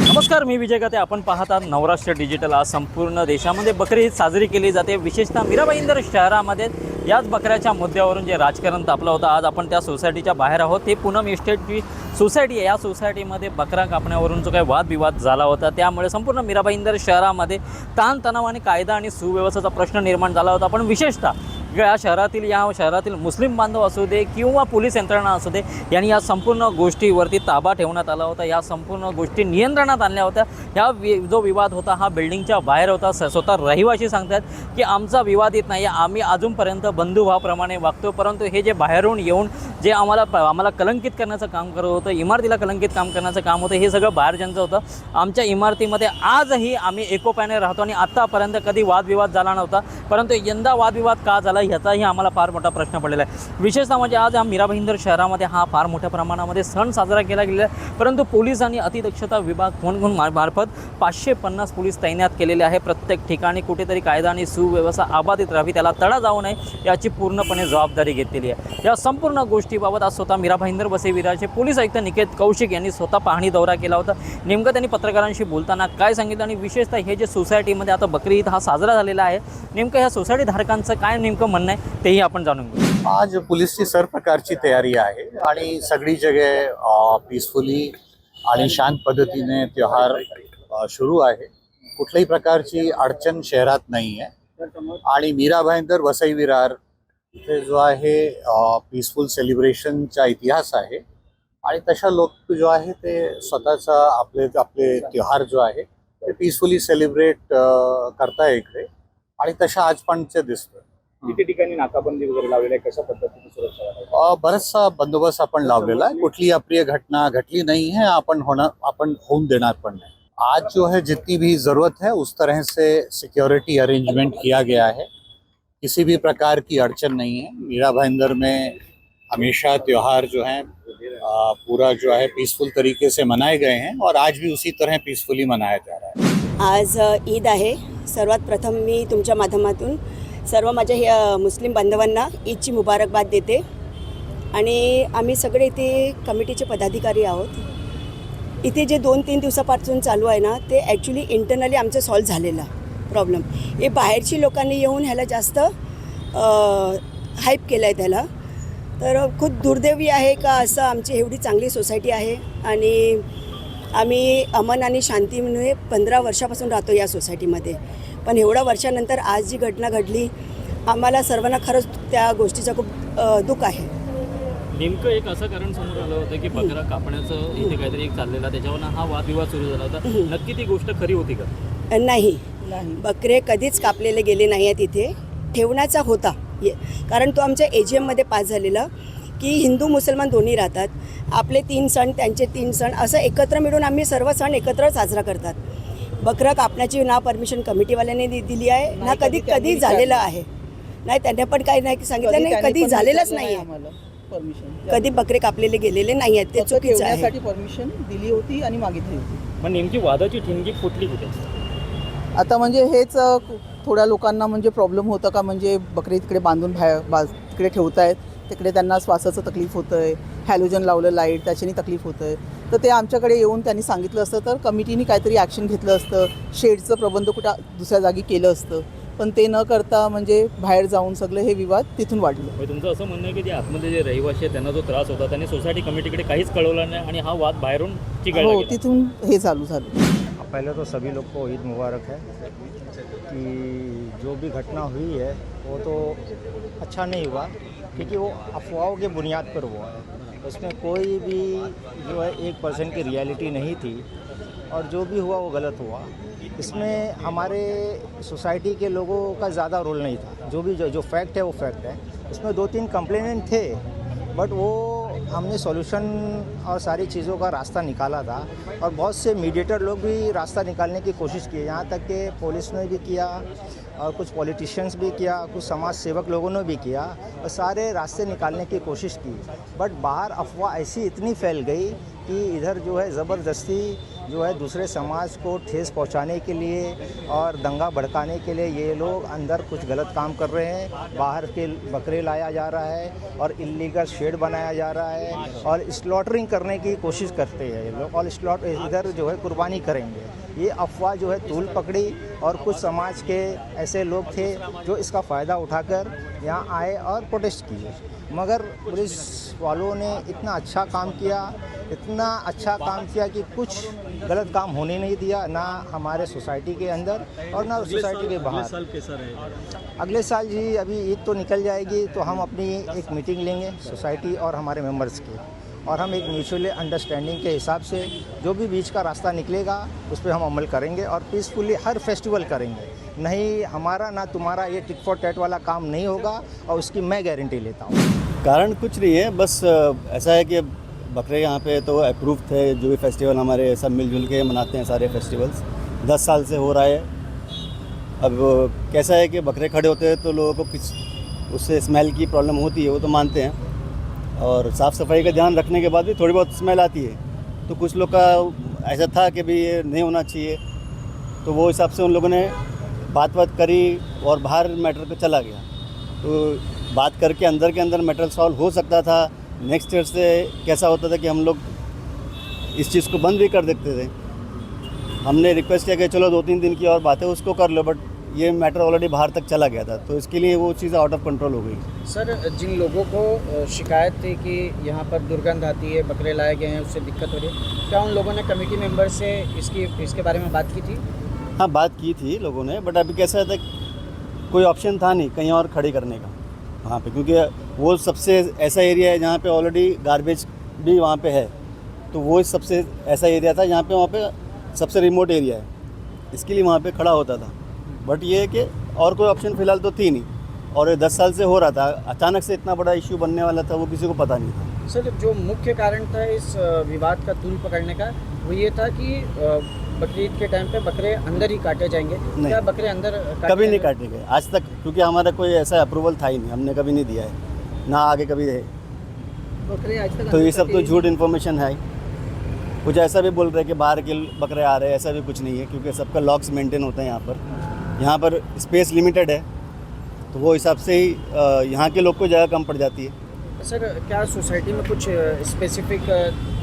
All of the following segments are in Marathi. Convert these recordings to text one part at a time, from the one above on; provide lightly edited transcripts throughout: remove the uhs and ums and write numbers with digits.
नमस्कार, मी विजय गते. आपण पाहतात नवराष्ट्र डिजिटल. आज संपूर्ण देशामध्ये बकरी ईद साजरी केली जाते. विशेषतः मीरा भाईंदर शहरामध्ये याच बकऱ्याच्या मुद्द्यावरून जे राजकारण तापलं होतं, आज आपण त्या सोसायटीच्या बाहेर आहोत. ते पूनम इस्टेटची सोसायटी आहे. या सोसायटीमध्ये बकरा कापण्यावरून जो काही वादविवाद झाला होता, त्यामुळे संपूर्ण मीरा भाईंदर शहरामध्ये ताणतणाव आणि कायदा आणि सुव्यवस्थेचा प्रश्न निर्माण झाला होता. पण विशेषतः या शहरातील मुस्लिम बांधव असू दे किंवा पोलीस यंत्रणा असू दे, यांनी या संपूर्ण गोष्टीवरती ताबा ठेवण्यात आला होता. या संपूर्ण गोष्टी नियंत्रणात आणल्या होत्या. जो विवाद होता हा बिल्डिंगच्या बाहेर होता. स्वतः रहिवासी सांगतात की आमचा विवादित नाही, आम्ही अजूनपर्यंत बंधुभावाप्रमाणे वागतो. परंतु हे जे बाहेरून येऊन जे आम्हाला कलंकित करण्याचं काम करत होतं, इमारतीला कलंकित काम करण्याचं काम होतं, हे सगळं बाहेरच्यांचं होतं. आमच्या इमारतीमध्ये आजही आम्ही एकोप्याने राहतो आणि आत्तापर्यंत कधी वादविवाद झाला नव्हता. परंतु यंदा वादविवाद का झाला ह्याचाही आम्हाला फार मोठा प्रश्न पडलेला आहे. विशेषतः म्हणजे आज मीरा भाईंदर शहरामध्ये हा फार मोठ्या प्रमाणामध्ये सण साजरा केला गेला आहे. परंतु पोलीस आणि अतिदक्षता विभाग मार्फत 550 पोलीस तैनात केलेले आहे. प्रत्येक ठिकाणी कुठेतरी कायदा आणि सुव्यवस्था अबाधित राहावी, त्याला तडा जाऊ नये याची पूर्णपणे जबाबदारी घेतलेली आहे. या संपूर्ण गोष्टीबाबत आज स्वतः मीरा भाईंदर वसई विरारचे पोलीस आयुक्त निकेत कौशिक यांनी स्वतः पाहणी दौरा केला होता. नेमकं त्यांनी पत्रकारांशी बोलताना काय सांगितलं आणि विशेषतः हे जे सोसायटीमध्ये आता बकरी ईद हा साजरा झालेला आहे, नेमकं ह्या सोसायटी धारकांचं काय नेमकं म्हणणं आहे तेही आपण जाणून घेऊ. आज पोलीसची सर्व प्रकारची तयारी आहे आणि सगळी जगह पीसफुली आणि शांत पद्धतीने त्योहार सुरू आहे. कुठल्याही प्रकारची अडचण शहरात नाही आहे आणि मीरा भाईंदर वसई विरार इथे जो आहे पीसफुल सेलिब्रेशनचा इतिहास आहे आणि तशा लोक जो आहे ते स्वतःचा आपले त्योहार जो आहे ते पीसफुली सेलिब्रेट करताय इकडे आणि तशा आज पण ते दिसतं. किती ठिकाणी नाकाबंदी वगैरे लावलेली आहे, कशा पद्धतीने सुरक्षा? बराचसा बंदोबस्त आपण लावलेला आहे. कुठली अप्रिय घटना घटली नहीं है, आपण होऊन देणार पण नाही. आज जो है जितनी भी जरूरत है उस तरह से सिक्योरिटी अरेंजमेंट किया गया है. किसी भी प्रकार की अड़चन नहीं है. मीरा भाईंदर में हमेशा त्योहार जो है पूरा जो है पीसफुल तरीके से मनाए गए हैं और आज भी उसी तरह पीसफुली मनाया जा रहा है. आज ईद आहे. सर्वात प्रथम मी तुमच्या माध्यमातून सर्व माझ्या मुस्लिम बांधवांना ईदची मुबारकबाद देते. आणि आम्ही सगळे इथे कमिटीचे पदाधिकारी आहोत. इथे जे 2-3 दिवसापासून चालू आहे ना, ते ॲक्च्युली इंटरनली आमचं सॉल्व्ह झालेला प्रॉब्लेम. हे बाहेरची लोकांनी येऊन ह्याला जास्त हाईप केलं आहे त्याला. तर खूप दुर्दैवी आहे का असं आमची एवढी चांगली सोसायटी आहे आणि आम्ही अमन आणि शांतीमुळे 15 वर्षापासून राहतो या सोसायटीमध्ये. पण एवढ्या वर्षानंतर आज जी घटना घडली, आम्हाला सर्वांना खरंच त्या गोष्टीचं खूप दुःख आहे. नेमकं एक असं कारण समोर आलं होतं की बकरा कापण्याचं इथे काहीतरी एक चाललेला, त्याच्यावरून हा वादविवाद सुरू झाला होता. नक्की ती गोष्ट खरी होती का? नाही, बकरे कधीच कापलेले गेले नाही आहेत. इथे ठेवण्याचा होता, कारण तो आमच्या AGMमध्ये पास झालेला की हिंदू मुसलमान दोन्ही राहतात. आपले 3 सण, त्यांचे 3 सण, असं एकत्र मिळून आम्ही सर्व सण एकत्र साजरा करतात. बकरा कापण्याची ना परमिशन कमिटीवाल्यांनी दिली आहे ना कधी झालेलं आहे. नाही, त्यांनी पण काही नाही सांगितलं, नाही कधी झालेलंच नाही आहे. कधी बकरे कापलेले गेलेले नाही आहेत. ते चुकीचं आहे. परमिशन दिली होती आणि मागितली होती. पण नेमकी वादाची ठिणगी फुटली कुठे? आता म्हणजे हेच थोड्या लोकांना म्हणजे प्रॉब्लेम होतं का, म्हणजे बकरी तिकडे बांधून तिकडे ठेवत आहेत, तिकडे त्यांना श्वासाचं तकलीफ होतं आहे, हॅलोजन लावलं लाईट त्याच्याने तकलीफ होतं आहे. तर ते आमच्याकडे येऊन त्यांनी सांगितलं असतं तर कमिटीने काहीतरी ॲक्शन घेतलं असतं, शेडचं प्रबंध कुठं दुसऱ्या जागी केलं असतं. पण ते न करता म्हणजे बाहेर जाऊन सगळं हे विवाद तिथून वाढलं. तुमचं असं म्हणणं आहे की जे आतमध्ये जे रहिवासी आहेत त्यांना जो त्रास होता त्यांनी सोसायटी कमिटीकडे काहीच कळवलं नाही आणि हा वाद बाहेरून चिघळला हो, गेला. तिथून हे चालू झालं. पहले तो सभी लोग को ईद मुबारक है कि जो भी घटना हुई है वो तो अच्छा नहीं हुआ, क्योंकि वो अफवाहों के बुनियाद पर हुआ है. उसमें कोई भी जो है 1% की रियलिटी नहीं थी और जो भी हुआ वो गलत हुआ. इसमें हमारे सोसाइटी के लोगों का ज़्यादा रोल नहीं था. जो फैक्ट है वो फैक्ट है. उसमें 2-3 कंप्लेनेंट थे, बट वो हमने सॉल्यूशन और सारी चीज़ों का रास्ता निकाला था और बहुत से मीडिएटर लोग भी रास्ता निकालने की कोशिश की. यहाँ तक कि पुलिस ने भी किया और कुछ पॉलिटिशियंस भी किया, कुछ समाज सेवक लोगों ने भी किया और सारे रास्ते निकालने की कोशिश की, बट बाहर अफवाह ऐसी इतनी फैल गई कि इधर जो है ज़बरदस्ती जो है दूसरे समाज को ठेस पहुंचाने के लिए और दंगा भड़काने के लिए ये लोग अंदर कुछ गलत काम कर रहे हैं। बाहर के बकरे लाया जा रहा है और इलीगल शेड बनाया जा रहा है और स्लॉटरिंग करने की कोशिश करते हैं ये लोग और इधर जो है कुर्बानी करेंगे। ये अफवाह जो है तूल पकड़ी और कुछ समाज के ऐसे लोग थे जो इसका फ़ायदा उठाकर यहाँ आए और प्रोटेस्ट किए, मगर पुलिस वालों ने इतना अच्छा काम किया कि कुछ गलत काम होने नहीं दिया, ना हमारे सोसाइटी के अंदर और ना सोसाइटी के बाहर। साल कैसा रहेगा? अगले साल जी अभी ईद तो निकल जाएगी तो हम अपनी एक मीटिंग लेंगे सोसाइटी और हमारे मेंबर्स की, और हम एक म्यूचुअली अंडरस्टैंडिंग के हिसाब से जो भी बीच का रास्ता निकलेगा उस पर हम अमल करेंगे और पीसफुली हर फेस्टिवल करेंगे। नहीं हमारा ना तुम्हारा ये टिक फॉर टैट वाला काम नहीं होगा और उसकी मैं गारंटी लेता हूँ। कारण कुछ नहीं है, बस ऐसा है कि बकरे यहाँ पे तो अप्रूव थे, जो भी फेस्टिवल हमारे सब मिलजुल के मनाते हैं सारे फेस्टिवल्स 10 साल से हो रहा है। अब कैसा है कि बकरे खड़े होते हैं तो लोगों को कुछ उससे स्मेल की प्रॉब्लम होती है, वो तो मानते हैं, और साफ़ सफाई का ध्यान रखने के बाद भी थोड़ी बहुत स्मेल आती है। तो कुछ लोग का ऐसा था कि भाई ये नहीं होना चाहिए, तो वो हिसाब से उन लोगों ने बात करी और बाहर मैटर पे चला गया। तो बात करके अंदर के अंदर मैटर सॉल्व हो सकता था। नेक्स्ट ईयर से कैसा होता था कि हम लोग इस चीज़ को बंद भी कर देते थे। हमने रिक्वेस्ट किया कि चलो 2-3 दिन की और बात है उसको कर लो, बट ये मैटर ऑलरेडी बाहर तक चला गया था, तो इसके लिए वो चीज़ आउट ऑफ कंट्रोल हो गई। सर, जिन लोगों को शिकायत थी कि यहाँ पर दुर्गंध आती है, बकरे लाए गए हैं, उससे दिक्कत हो रही है, क्या उन लोगों ने कमेटी मेंबर से इसके बारे में बात की थी? हाँ, बात की थी लोगों ने, बट अभी कैसा था कोई ऑप्शन था नहीं कहीं और खड़ी करने का वहाँ पे, क्योंकि वो सबसे ऐसा एरिया है जहाँ पे ऑलरेडी गार्बेज भी वहाँ पे है। तो वो सबसे ऐसा एरिया था जहाँ पे वहाँ पे सबसे रिमोट एरिया है, इसके लिए वहाँ पे खड़ा होता था। बट ये है कि और कोई ऑप्शन फ़िलहाल तो थी नहीं, और 10 साल से हो रहा था। अचानक से इतना बड़ा इश्यू बनने वाला था वो किसी को पता नहीं था। सर, जो मुख्य कारण था इस विवाद का तूल पकड़ने का वो ये था कि बकरीद के टाइम पे बकरे अंदर ही काटे जाएंगे। क्या बकरे अंदर कभी नहीं काटे गए आज तक, क्योंकि हमारा कोई ऐसा अप्रूवल था ही नहीं, हमने कभी नहीं दिया है, ना आगे कभी है। बकरे आज तक तो ये सब तो झूठ इन्फॉर्मेशन है। कुछ ऐसा भी बोल रहे हैं कि बाहर के बकरे आ रहे हैं, ऐसा भी कुछ नहीं है, क्योंकि सबका लॉक्स मेंटेन होता है यहाँ पर स्पेस लिमिटेड है, तो वो हिसाब से ही यहाँ के लोग को जगह कम पड़ जाती है। सर, क्या सोसाइटी में कुछ स्पेसिफिक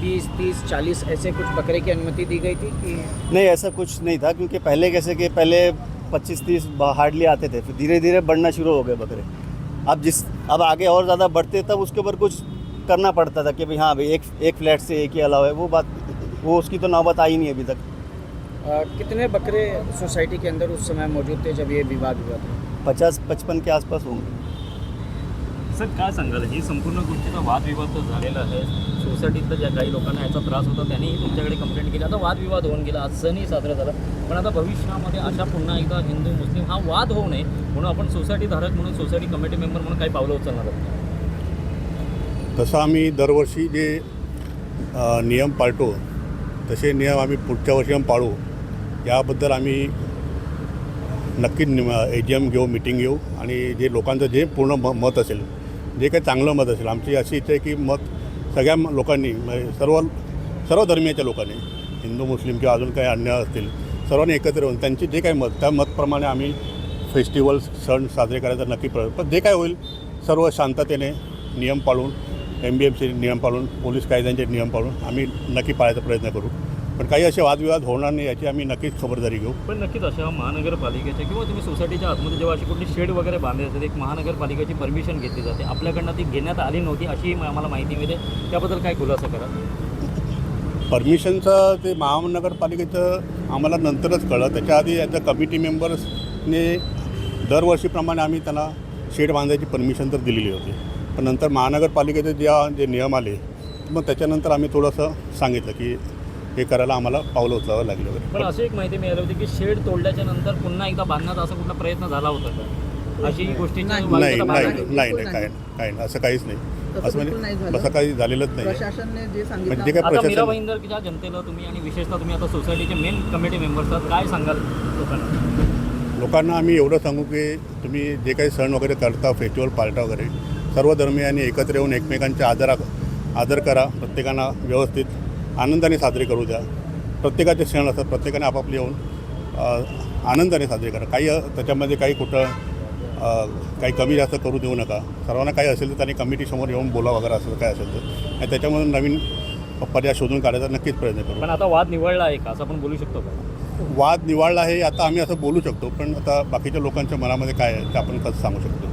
20, 30, 40 ऐसे कुछ बकरे की अनुमति दी गई थी कि नहीं, ऐसा कुछ नहीं था, क्योंकि पहले कैसे कि पहले 25-30 हार्डली आते थे, फिर धीरे धीरे बढ़ना शुरू हो गए बकरे। अब आगे और ज़्यादा बढ़ते तब उसके ऊपर कुछ करना पड़ता था कि भाई हाँ भाई एक फ्लैट से एक ही अलावा है, वो उसकी तो नौबत आई नहीं अभी तक। कितने बकरे सोसाइटी के अंदर उस समय मौजूद थे जब ये विवाद हुआ था? 50-55 के आसपास होंगे। सर, काय सांगाल, ही संपूर्ण गोष्टीचा वादविवाद तर झालेला आहे। सोसायटीतल्या ज्या काही लोकांना याचा त्रास होता त्यांनीही तुमच्याकडे कंप्लेंट केली, आता वादविवाद होऊन गेला, आज सणही साजरा झाला, पण आता भविष्यामध्ये अशा पुन्हा एकदा हिंदू मुस्लिम हा वाद होऊ नये म्हणून आपण सोसायटी धारक म्हणून, सोसायटी कमिटी मेंबर म्हणून काही पावलं उचलणार आहोत? तसं आम्ही दरवर्षी जे नियम पाळतो तसे नियम आम्ही पुढच्या वर्षी आम्ही पाळू, याबद्दल आम्ही नक्की AGM घेऊ, मीटिंग घेऊ, आणि जे लोकांचं जे पूर्ण मत असेल, जे काही चांगलं मत असेल, आमची अशी इच्छा आहे की मत सगळ्या लोकांनी, सर्व धर्मीयाच्या लोकांनी, हिंदू मुस्लिम किंवा अजून काही अन्य असतील, सर्वांनी एकत्र येऊन त्यांची जे काही मत, त्या मतप्रमाणे आम्ही फेस्टिवल्स सण साजरे करायचा नक्की प्रयत्न, पण जे काय होईल सर्व शांततेने नियम पाळून, MBMचे नियम पाळून, पोलीस कायद्यांचे नियम पाळून आम्ही नक्की पाळायचा प्रयत्न करू, पण काही असे वादविवाद होणार नाही याची आम्ही नक्कीच खबरदारी घेऊ। पण नक्कीच अशा महानगरपालिकेच्या किंवा तुम्ही सोसायटीच्या आतमध्ये जेव्हा अशी कुठली शेड वगैरे बांधले जाते, एक महानगरपालिकेची परमिशन घेतली जाते, आपल्याकडनं ती घेण्यात आली नव्हती अशी आम्हाला माहिती मिळते, त्याबद्दल काय खुलासा करा? परमिशनचं ते महानगरपालिकेचं आम्हाला नंतरच कळलं, त्याच्या आधी याच्या कमिटी मेंबर्सने दरवर्षीप्रमाणे आम्ही त्यांना शेड बांधायची परमिशन तर दिलेली होती, पण नंतर महानगरपालिकेचे जे नियम आले मग त्याच्यानंतर आम्ही थोडंसं सांगितलं की हे करायला आम्हाला पावलं उचलावं लागलं वगैरे। पण अशी एक माहिती मिळाली होती की शेड तोडल्याच्या नंतर पुन्हा एकदा बांधण्याचा असा कुठला प्रयत्न झाला होता का? अशी गोष्टी नाही काय असं काहीच नाही, असं म्हणजे असं काही झालेलंच नाही। प्रशासनने जे सांगितलं, म्हणजे काय आता प्रशासन मीरा भाईंदरच्या जनतेला तुम्ही आणि विशेषतः तुम्ही आता सोसायटीचे मेन कमिटी मेंबर्स आहात, काय सांगाल लोकांना? लोकांना आम्ही एवढं सांगू की तुम्ही जे काही सण वगैरे करता, फेस्टिवल पाळता वगैरे, सर्व धर्मियांनी एकत्र येऊन एकमेकांचे आदर करा. प्रत्येकांना व्यवस्थित आनंदाने साजरे करू द्या. प्रत्येकाचे सण असतात, प्रत्येकाने आपापले येऊन आनंदाने साजरे करा. काही त्याच्यामध्ये काही कुठं काही कमी जास्त करू देऊ नका. सर्वांना काही असेल तर त्यांनी कमिटीसमोर येऊन बोला वगैरे असं काय असेल तर, आणि त्याच्यामधून नवीन पर्याय शोधून काढायचा नक्कीच प्रयत्न करू. पण आता वाद निवळला आहे का असं आपण बोलू शकतो का? वाद निवळला आहे आता आम्ही असं बोलू शकतो, पण आता बाकीच्या लोकांच्या मनामध्ये काय आहे ते आपण कसं सांगू शकतो.